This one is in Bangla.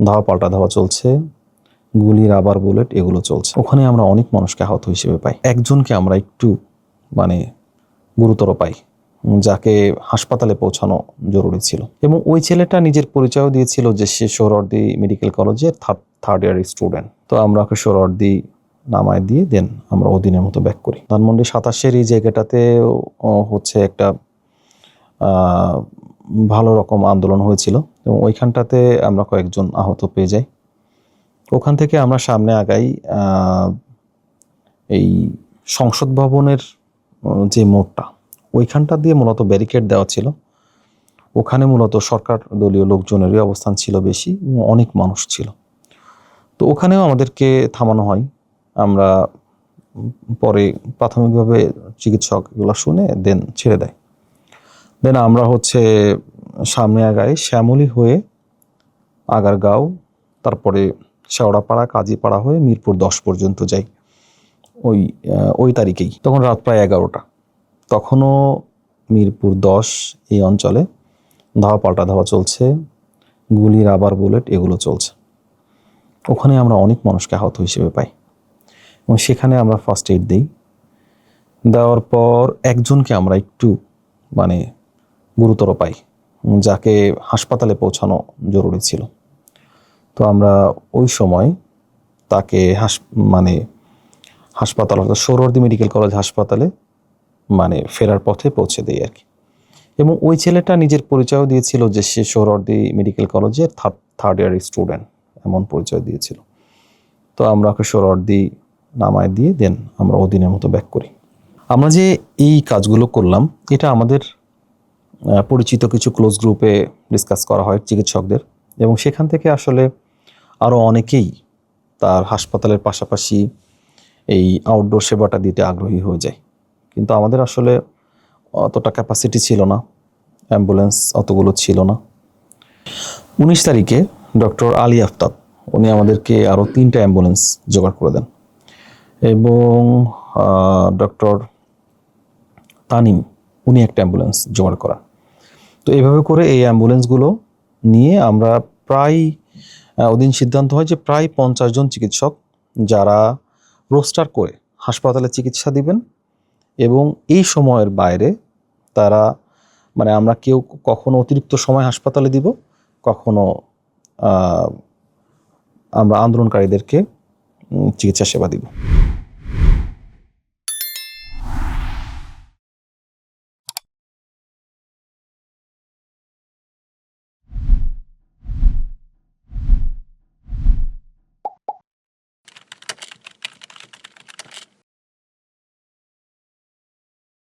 ধাওয়া পাল্টা ধাওয়া চলছে, গুলি, রাবার বুলেট এগুলো চলছে। ওখানে আমরা অনেক মানুষকে আহত হিসেবে পাই। একজনকে আমরা একটু গুরুতর পাই, যাকে হাসপাতালে পৌঁছানো জরুরি ছিল। এবং ওই ছেলেটা নিজের পরিচয়ও দিয়েছিল যে সে সোহরাওয়ার্দী মেডিকেল কলেজের থার্ড ইয়ার স্টুডেন্ট। তো আমরা ওকে সোহরাওয়ার্দী নামায় দিয়ে দেন আমরা ওদিনের মতো ব্যাক করি। ধানমন্ডি 27-এর এই জায়গাটাতে হচ্ছে একটা ভালো রকম আন্দোলন হয়েছিল এবং ওইখানটাতে আমরা কয়েকজন আহত পেয়ে যাই। ওখান থেকে আমরা সামনে আগাই, এই সংসদ ভবনের যে মোড়টা ওইখানটা দিয়ে মূলত ব্যারিকেড দেওয়া ছিল। ওখানে মূলত সরকার দলীয় লোকজনেরই অবস্থান ছিল বেশি, অনেক মানুষ ছিল। তো ওখানেও আমাদেরকে থামানো হয়। আমরা পরে প্রাথমিকভাবে চিকিৎসক এগুলো শুনে দেন ছেড়ে দেয়। দেন আমরা সামনে আগাই, শ্যামলী হয়ে আগারগাঁও, তারপরে শেওড়াপাড়া, কাজীপাড়া হয়ে মিরপুর 10 পর্যন্ত যাই। ওই তারিখেই তখন রাত প্রায় 11টা। তখনও মিরপুর 10 এই অঞ্চলে ধাওয়া পাল্টা ধাওয়া চলছে, গুলি, রাবার বুলেট এগুলো চলছে। ওখানে আমরা অনেক মানুষকে আহত হিসেবে পাই এবং সেখানে আমরা ফার্স্ট এইড দিই। দেওয়ার পর একজনকে আমরা একটু গুরুতর পাই, যাকে হাসপাতালে পৌঁছানো জরুরি ছিল। তো আমরা ওই সময় তাকে হাসপাতাল অর্থাৎ সোহরাওয়ার্দী মেডিকেল কলেজ হাসপাতালে ফেরার পথে পৌঁছে দিই আর কি। এবং ওই ছেলেটা নিজের পরিচয়ও দিয়েছিল যে সে সোহরাওয়ার্দী মেডিকেল কলেজের থার্ড ইয়ার স্টুডেন্ট, এমন পরিচয় দিয়েছিল। তো আমরা ওকে সোহরাওয়ার্দী নামায় দিয়ে দেন আমরা ওদিনের মতো ব্যাক করি। আমরা যে এই কাজগুলো করলাম এটা আমাদের পরিচিত কিছু ক্লোজ গ্রুপে ডিসকাস করা হয় চিকিৎসকদের, এবং সেখান থেকে আসলে আরও অনেকেই তার হাসপাতালের পাশাপাশি এই আউটডোর সেবাটা দিতে আগ্রহী হয়ে যায়। কিন্তু আমাদের আসলে অতটা ক্যাপাসিটি ছিল না, অ্যাম্বুলেন্স অতগুলো ছিল না। 19 তারিখে ডক্টর আলী আফতাব উনি আমাদেরকে আরও 3টা অ্যাম্বুলেন্স জোগাড় করে দেন এবং ডক্টর তানিম উনি একটা অ্যাম্বুলেন্স জোগাড় করান। তো এইভাবে করে এই অ্যাম্বুলেন্সগুলো নিয়ে আমরা প্রায় ওদিন সিদ্ধান্ত হয় যে প্রায় 50 জন চিকিৎসক যারা রোস্টার করে হাসপাতালে চিকিৎসা দিবেন এবং এই সময়ের বাইরে তারা আমরা কেউ কখনো অতিরিক্ত সময় হাসপাতালে দিব, কখনো আমরা আন্দোলনকারীদেরকে চিকিৎসা সেবা দিব।